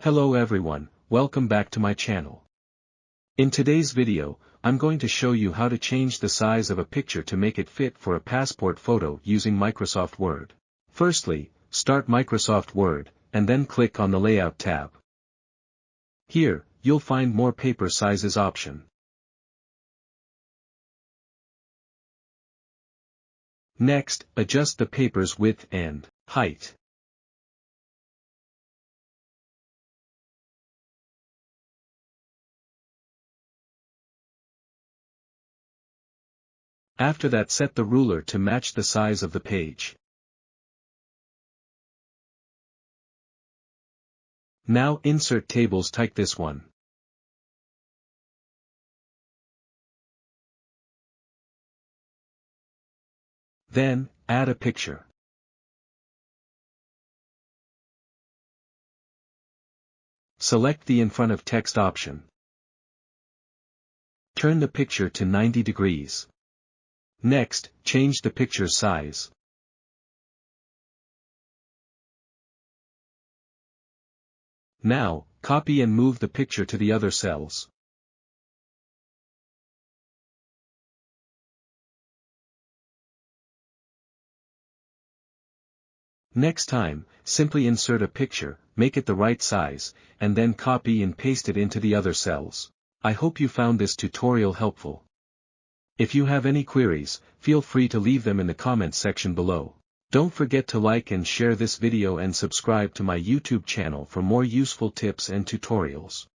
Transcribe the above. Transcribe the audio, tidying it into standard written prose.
Hello everyone, welcome back to my channel. In today's video, I'm going to show you how to change the size of a picture to make it fit for a passport photo using Microsoft Word. Firstly, start Microsoft Word, and then click on the Layout tab. Here, you'll find more paper sizes option. Next, adjust the paper's width and height. After that, set the ruler to match the size of the page. Now insert tables, type this one. Then, add a picture. Select the In Front of Text option. Turn the picture to 90 degrees. Next, change the picture size. Now, copy and move the picture to the other cells. Next time, simply insert a picture, make it the right size, and then copy and paste it into the other cells. I hope you found this tutorial helpful. If you have any queries, feel free to leave them in the comments section below. Don't forget to like and share this video and subscribe to my YouTube channel for more useful tips and tutorials.